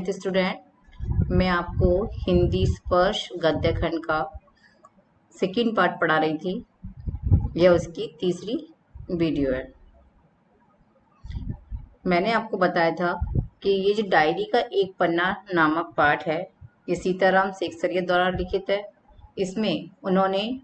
Student, मैं आपको हिंदी स्पर्श गद्य खंड का सेकंड पार्ट पढ़ा रही थी। यह उसकी तीसरी वीडियो है। मैंने आपको बताया था कि ये जो डायरी का एक पन्ना नामक पाठ है, ये सीताराम शेखसरिया द्वारा लिखित है। इसमें उन्होंने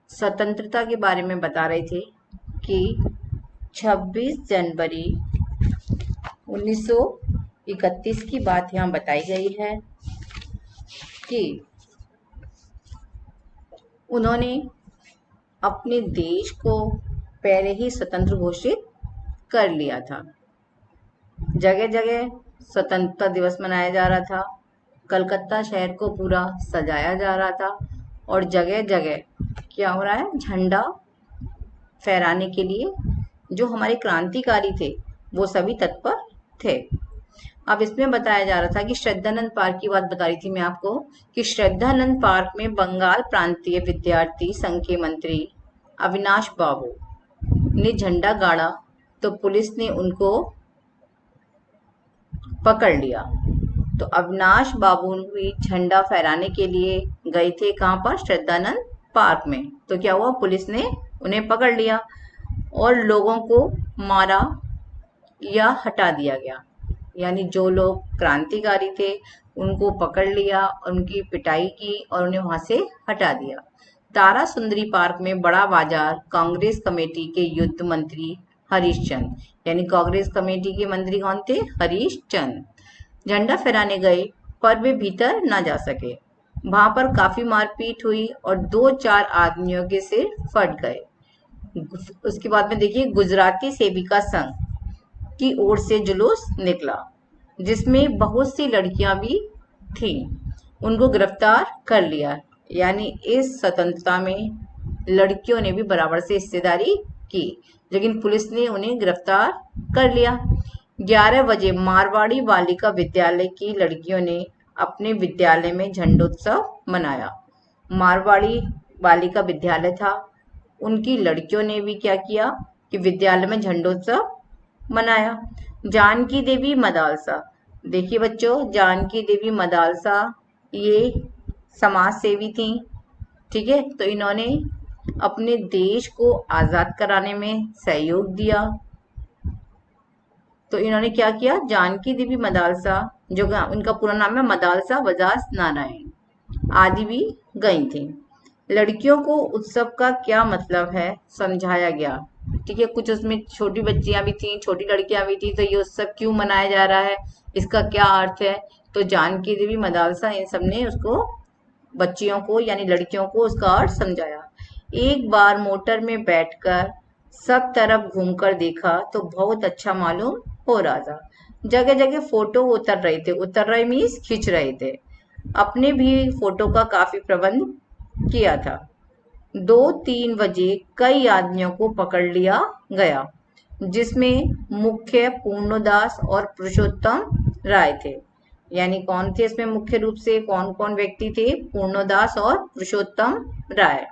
स्वतंत्रता के बारे में बता रहे थे कि 26 जनवरी 1931 की बात यहाँ बताई गई है कि उन्होंने अपने देश को पहले ही स्वतंत्र घोषित कर लिया था। जगह जगह स्वतंत्रता दिवस मनाया जा रहा था। कलकत्ता शहर को पूरा सजाया जा रहा था और जगह जगह क्या हो रहा है, झंडा फहराने के लिए जो हमारे क्रांतिकारी थे वो सभी तत्पर थे। अब इसमें बताया जा रहा था कि श्रद्धानंद पार्क की बात बता रही थी मैं आपको कि श्रद्धानंद पार्क में बंगाल प्रांतीय विद्यार्थी संघ के मंत्री अविनाश बाबू ने झंडा गाड़ा तो पुलिस ने उनको पकड़ लिया। तो अविनाश बाबू भी झंडा फहराने के लिए गए थे, कहाँ पर, श्रद्धानंद पार्क में। तो क्या हुआ, पुलिस ने उन्हें पकड़ लिया और लोगों को मारा या हटा दिया गया। यानी जो लोग क्रांतिकारी थे उनको पकड़ लिया, उनकी पिटाई की और उन्हें वहां से हटा दिया। तारा सुंदरी पार्क में बड़ा बाजार कांग्रेस कमेटी के युद्ध मंत्री हरीश चंद, यानी कांग्रेस कमेटी के मंत्री कौन थे, हरीश चंद, झंडा फहराने गए पर वे भीतर न जा सके। वहां पर काफी मारपीट हुई और 2-4 आदमियों के सिर फट गए। उसके बाद में देखिए, गुजराती सेविका संघ की ओर से जुलूस निकला जिसमें बहुत सी लड़कियां भी थीं। उनको गिरफ्तार कर लिया। यानी इस स्वतंत्रता में लड़कियों ने भी बराबर से हिस्सेदारी की, लेकिन पुलिस ने उन्हें गिरफ्तार कर लिया। 11 बजे मारवाड़ी बालिका विद्यालय की लड़कियों ने अपने विद्यालय में झंडोत्सव मनाया। मारवाड़ी बालिका विद्यालय था, उनकी लड़कियों ने भी क्या किया कि विद्यालय में झंडोत्सव मनाया। जानकी देवी मदालसा, देखिए बच्चों, जानकी देवी मदालसा ये समाज सेवी थी, ठीक है। तो इन्होंने अपने देश को आजाद कराने में सहयोग दिया। तो इन्होंने क्या किया, जानकी देवी मदालसा, जो उनका पूरा नाम है मदालसा बजाज नारायण, आदि भी गई थी। लड़कियों को उत्सव का क्या मतलब है समझाया गया, ठीक है। कुछ उसमें छोटी बच्चियां भी थी, छोटी लड़कियां भी थी। तो ये उत्सव क्यों मनाया जा रहा है, इसका क्या अर्थ है, तो जानकी देवी मदालसा इन सब ने उसको, बच्चियों को यानी लड़कियों को, उसका अर्थ समझाया। एक बार मोटर में बैठकर सब तरफ घूमकर देखा तो बहुत अच्छा मालूम हो रहा था। जगह जगह फोटो उतर रहे थे, उतर रहे मीन्स खींच रहे थे। अपने भी फोटो का काफी प्रबंध किया था। 2-3 बजे कई आदमियों को पकड़ लिया गया जिसमें मुख्य पूर्णदास और पुरुषोत्तम राय थे। यानी कौन थे इसमें मुख्य रूप से, कौन कौन व्यक्ति थे, पूर्णदास और पुरुषोत्तम राय।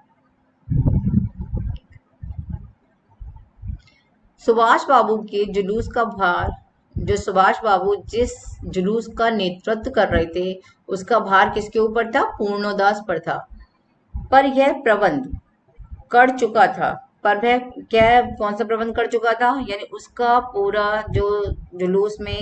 सुभाष बाबू के जुलूस का भार, जो सुभाष बाबू जिस जुलूस का नेतृत्व कर रहे थे उसका भार किसके ऊपर था, पूर्णदास पर था। पर यह प्रबंध कर चुका था, पर वह क्या, कौन सा प्रबंध कर चुका था, यानी उसका पूरा जो जुलूस में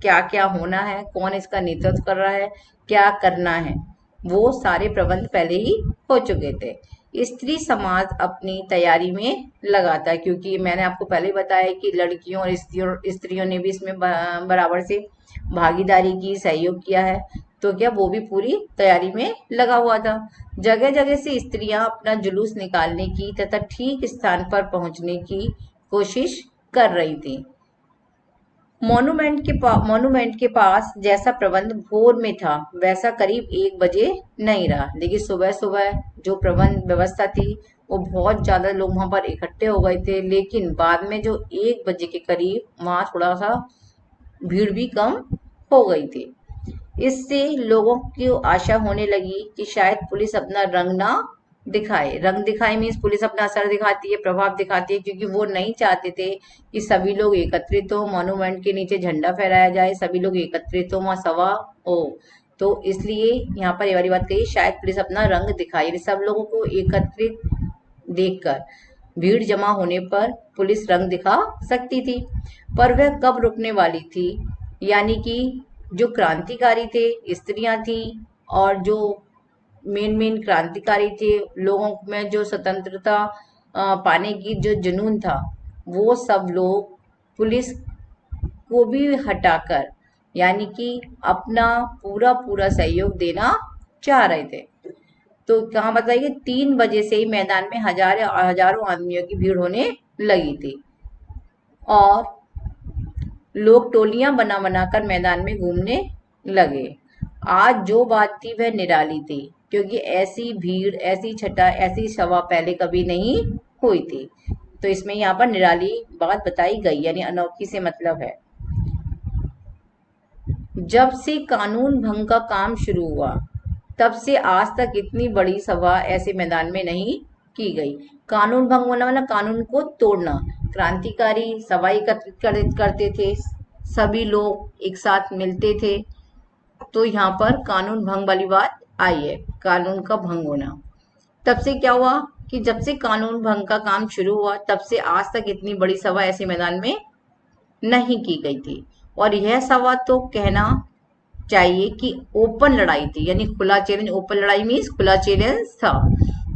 क्या क्या होना है, कौन इसका नेतृत्व कर रहा है, क्या करना है, वो सारे प्रबंध पहले ही हो चुके थे। स्त्री समाज अपनी तैयारी में लगा था, क्योंकि मैंने आपको पहले ही बताया कि लड़कियों और स्त्रियों ने भी इसमें बराबर से भागीदारी की, सहयोग किया है। तो क्या वो भी पूरी तैयारी में लगा हुआ था। जगह जगह से स्त्रियां अपना जुलूस निकालने की तथा ठीक स्थान पर पहुंचने की कोशिश कर रही थी। मॉन्यूमेंट के पास जैसा प्रबंध भोर में था वैसा करीब 1 बजे नहीं रहा, लेकिन सुबह सुबह जो प्रबंध व्यवस्था थी वो बहुत ज्यादा लोग वहां पर इकट्ठे हो गए थे। लेकिन बाद में जो 1 बजे के करीब वहां थोड़ा सा भीड़ भी कम हो गई थी। इससे लोगों की आशा होने लगी कि शायद पुलिस अपना रंग ना दिखाए। रंग दिखाए मीन्स पुलिस अपना असर दिखाती है, प्रभाव दिखाती है, क्योंकि वो नहीं चाहते थे कि सभी लोग एकत्रित हो, मॉन्यूमेंट के नीचे झंडा फहराया जाए, सभी लोग एकत्रित हो, वहां सभा हो। तो इसलिए यहाँ पर ये वाली बात कही, शायद पुलिस अपना रंग दिखाई, सब लोगों को एकत्रित देखकर भीड़ जमा होने पर पुलिस रंग दिखा सकती थी। पर वह कब रुकने वाली थी, यानी कि जो क्रांतिकारी थे, स्त्रियां थी, और जो मेन मेन क्रांतिकारी थे, लोगों में जो स्वतंत्रता पाने की जो जुनून था, वो सब लोग पुलिस को भी हटाकर, यानी कि अपना पूरा पूरा सहयोग देना चाह रहे थे। तो कहाँ बताइए, 3 बजे से ही मैदान में हजारों हजारों आदमियों की भीड़ होने लगी थी, और लोग टोलियां बना बनाकर मैदान में घूमने लगे। आज जो बात थी वह निराली थी, क्योंकि ऐसी भीड़, ऐसी छटा, ऐसी सभा पहले कभी नहीं हुई थी। तो इसमें यहाँ पर निराली बात बताई गई, यानी अनोखी से मतलब है। जब से कानून भंग का काम शुरू हुआ, तब से आज तक इतनी बड़ी सभा ऐसे मैदान में नहीं की गई। कानून भंग होना मतलब कानून को तोड़ना। क्रांतिकारी सभा एकत्रित करते थे, सभी लोग एक साथ मिलते थे, तो यहाँ पर कानून भंग वाली बात आई है, कानून का भंग होना। तब से क्या हुआ कि जब से कानून भंग का काम शुरू हुआ, तब से आज तक इतनी बड़ी सभा ऐसे मैदान में नहीं की गई थी। और यह सभा तो कहना चाहिए कि ओपन लड़ाई थी, यानी खुला चैलेंज। ओपन लड़ाई मीन्स खुला चैलेंज था।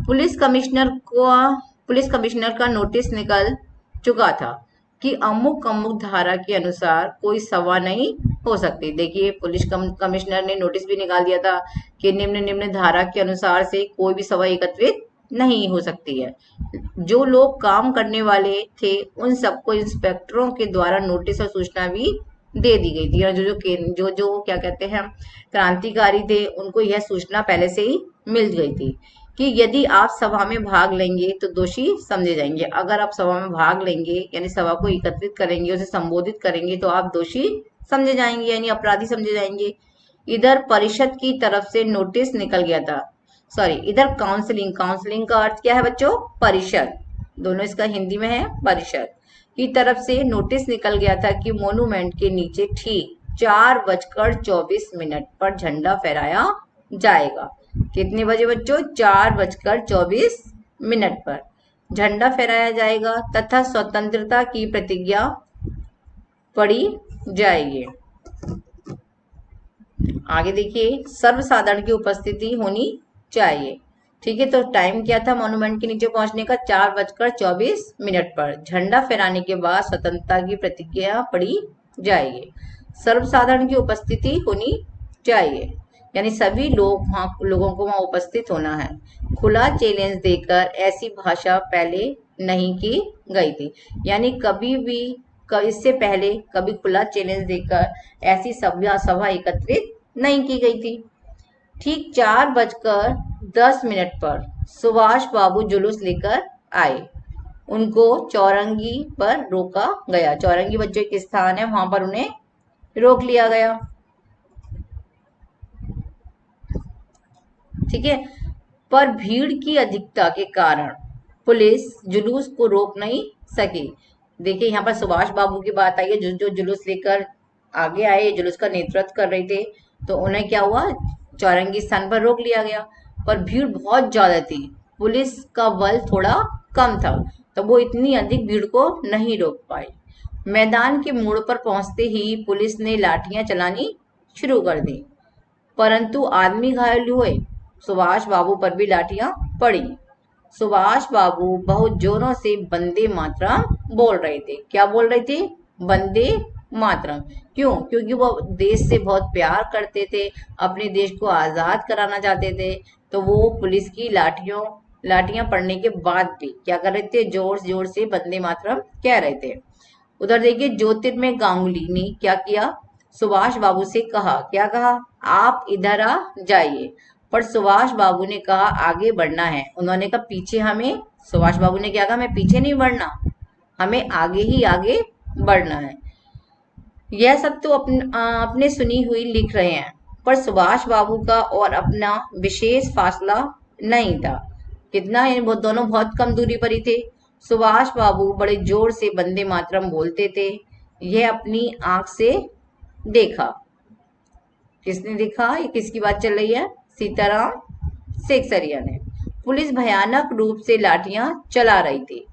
पुलिस कमिश्नर को पुलिस कमिश्नर का नोटिस निकल चुका था कि अमुक अमुक धारा के अनुसार कोई सभा नहीं हो सकती। देखिए, पुलिस कमिश्नर ने नोटिस भी निकाल दिया था कि निम्न निम्न धारा के अनुसार से कोई भी सभा एकत्रित नहीं हो सकती है। जो लोग काम करने वाले थे, उन सबको इंस्पेक्टरों के द्वारा नोटिस और सूचना भी दे दी गई थी। और जो क्या कहते हैं, क्रांतिकारी थे, उनको यह सूचना पहले से ही मिल गई थी कि यदि आप सभा में भाग लेंगे तो दोषी समझे जाएंगे। अगर आप सभा में भाग लेंगे, यानी सभा को एकत्रित करेंगे, उसे संबोधित करेंगे, तो आप दोषी समझे जाएंगे, यानी अपराधी समझे जाएंगे। इधर परिषद की तरफ से नोटिस निकल गया था, सॉरी, इधर काउंसलिंग का अर्थ क्या है बच्चों, परिषद। दोनों इसका हिंदी में है, परिषद की तरफ से नोटिस निकल गया था कि मोनूमेंट के नीचे ठीक 4:24 पर झंडा फहराया जाएगा। कितने बजे बच्चों, 4:24 पर झंडा फहराया जाएगा तथा स्वतंत्रता की प्रतिज्ञा पढ़ी जाएगी। आगे देखिए, सर्वसाधारण की उपस्थिति होनी चाहिए। ठीक है, तो टाइम क्या था मॉन्यूमेंट के नीचे पहुंचने का, 4:24 पर झंडा फहराने के बाद स्वतंत्रता की प्रतिज्ञा पढ़ी जाएगी। सर्वसाधारण की उपस्थिति होनी चाहिए, यानी सभी लोगों को वहां उपस्थित होना है। खुला चैलेंज देकर ऐसी भाषा पहले नहीं की गई थी, यानी कभी भी इससे पहले कभी खुला चैलेंज देकर ऐसी सभा एकत्रित नहीं की गई थी। ठीक 4:10 पर सुभाष बाबू जुलूस लेकर आए। उनको चौरंगी पर रोका गया। चौरंगी बच्चों एक स्थान है, वहां पर उन्हें रोक लिया गया। ठीक है, पर भीड़ की अधिकता के कारण पुलिस जुलूस को रोक नहीं सकी। देखिए, यहाँ पर सुभाष बाबू की बात आई है, जो जुलूस लेकर आगे आए, जुलूस का नेतृत्व कर रहे थे, तो उन्हें क्या हुआ, चौरंगी स्थान पर रोक लिया गया। पर भीड़ बहुत ज्यादा थी, पुलिस का बल थोड़ा कम था, तो वो इतनी अधिक भीड़ को नहीं रोक पाई। मैदान के मोड़ पर पहुंचते ही पुलिस ने लाठियां चलानी शुरू कर दी, परंतु आदमी घायल हुए। सुभाष बाबू पर भी लाठियां पड़ी। सुभाष बाबू बहुत जोरों से वंदे मातरम बोल रहे थे। क्या बोल रहे थे, वंदे मातरम। क्यों, क्योंकि वो देश से बहुत प्यार करते थे, अपने देश को आजाद कराना चाहते थे। तो वो पुलिस की लाठियां पड़ने के बाद भी क्या कर रहे थे, जोर जोर से वंदे मातरम कह रहे थे। उधर देखिए, ज्योतिर्मय गांगुली ने क्या किया, सुभाष बाबू से कहा, क्या कहा, आप इधर आ जाइए। पर सुभाष बाबू ने कहा आगे बढ़ना है। उन्होंने कहा पीछे हमें, सुभाष बाबू ने क्या कहा, मैं पीछे नहीं बढ़ना, हमें आगे ही आगे बढ़ना है। यह सब तो अपने सुनी हुई लिख रहे हैं, पर सुभाष बाबू का और अपना विशेष फासला नहीं था। कितना है, वो दोनों बहुत कम दूरी पर ही थे। सुभाष बाबू बड़े जोर से वंदे मातरम बोलते थे। यह अपनी आंख से देखा। किसने देखा? ये किसकी बात चल रही है? सीताराम सेक्सरिया ने। पुलिस भयानक रूप से लाठियां चला रही थी।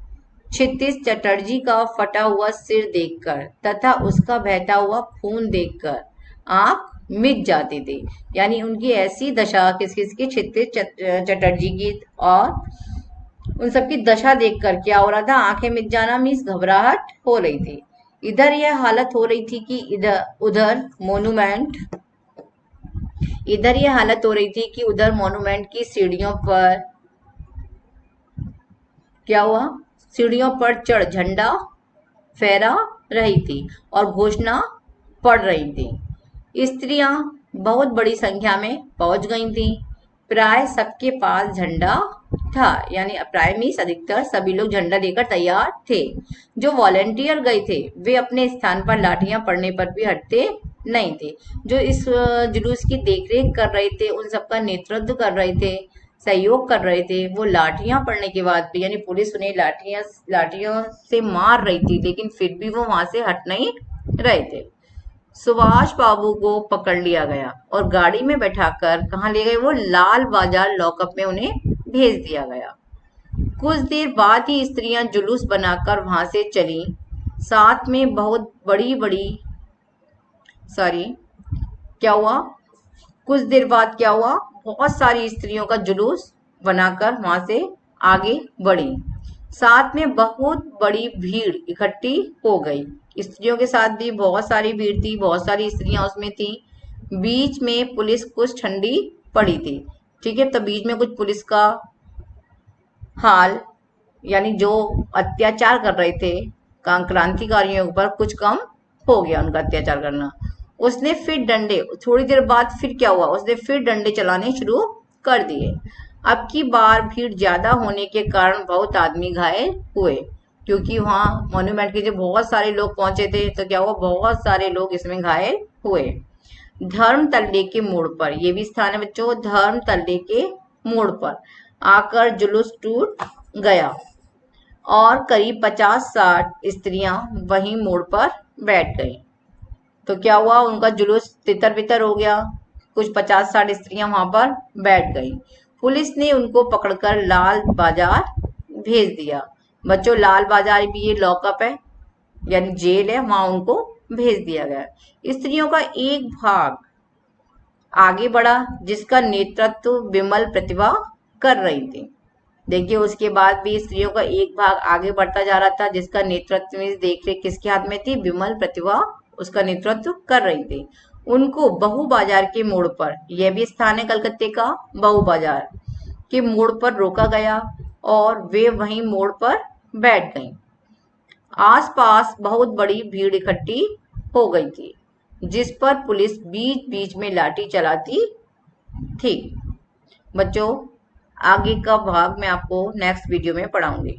क्षितिज चटर्जी का फटा हुआ सिर देखकर तथा उसका बहता हुआ खून देखकर आंख मिच जाती थी। यानी उनकी ऐसी दशा, किस किस की, क्षितिज चटर्जी की और उन सबकी दशा देखकर क्या हो रहा था? आंखें मिच जाना मीन्स घबराहट हो रही थी। इधर यह हालत हो रही थी कि इधर यह हालत हो रही थी कि उधर मॉन्यूमेंट की सीढ़ियों पर क्या हुआ? सीढ़ियों पर चढ़ झंडा फहरा रही थी और घोषणा पढ़ रही थी। स्त्रियां बहुत बड़ी संख्या में पहुंच गई थीं। प्राय सबके पास झंडा था, यानी प्राय मीन्स अधिकतर सभी लोग झंडा लेकर तैयार थे। जो वॉलेंटियर गए थे वे अपने स्थान पर लाठियां पड़ने पर भी हटते नहीं थे। जो इस जुलूस की देखरेख कर रहे थे, उन सबका नेतृत्व कर रहे थे, सहयोग कर रहे थे, वो लाठियां पड़ने के बाद भी, यानी पुलिस उन्हें लाठियों से मार रही थी, लेकिन फिर भी वो वहां से हट नहीं रहे थे। सुभाष बाबू को पकड़ लिया गया और गाड़ी में बैठाकर कहाँ ले गए? वो लाल बाजार लॉकअप में उन्हें भेज दिया गया। कुछ देर बाद ही स्त्रियां जुलूस बनाकर वहां से चली। साथ में बहुत बड़ी सॉरी क्या हुआ? कुछ देर बाद क्या हुआ? बहुत सारी स्त्रियों का जुलूस बनाकर वहां से आगे बढ़ी। साथ में बहुत बड़ी भीड़ इकट्ठी हो गई। स्त्रियों के साथ भी बहुत सारी भीड़ थी, बहुत सारी स्त्रियां उसमें थी। बीच में पुलिस कुछ ठंडी पड़ी थी। ठीक है, तो बीच में कुछ पुलिस का हाल, यानी जो अत्याचार कर रहे थे क्रांतिकारियों पर, कुछ कम हो गया उनका अत्याचार करना। उसने फिर थोड़ी देर बाद फिर क्या हुआ? उसने फिर डंडे चलाने शुरू कर दिए। अब की बार भीड़ ज्यादा होने के कारण बहुत आदमी घायल हुए, क्योंकि वहां मॉन्यूमेंट के जो बहुत सारे लोग पहुंचे थे, तो क्या हुआ? बहुत सारे लोग इसमें घायल हुए। धर्म तल्ले के मोड़ पर, ये भी स्थान है बच्चों, धर्म तल्ले के मोड़ पर आकर जुलूस टूट गया और करीब 50-60 स्त्रियां वहीं मोड़ पर बैठ गई। तो क्या हुआ? उनका जुलूस तितर बितर हो गया। कुछ 50-60 स्त्रियां वहां पर बैठ गई। पुलिस ने उनको पकड़कर लाल बाजार भेज दिया। बच्चों, लाल बाजार भी ये लॉकअप है, यानी जेल है, वहां उनको भेज दिया गया। स्त्रियों का एक भाग आगे बढ़ा, जिसका नेतृत्व विमल प्रतिभा कर रही थी। देखिए, उसके बाद भी स्त्रियों का एक भाग आगे बढ़ता जा रहा था, जिसका नेतृत्व में देखरेख किसके हाथ में थी? विमल प्रतिभा उसका नेतृत्व कर रही थी। उनको बहु बाजार के मोड़ पर, यह भी स्थान है कलकत्ते का, बहु बाजार के मोड़ पर रोका गया और वे वहीं मोड़ पर बैठ गईं। आसपास बहुत बड़ी भीड़ इकट्ठी हो गई थी, जिस पर पुलिस बीच बीच में लाठी चलाती थी। बच्चों, आगे का भाग मैं आपको नेक्स्ट वीडियो में पढ़ाऊंगी।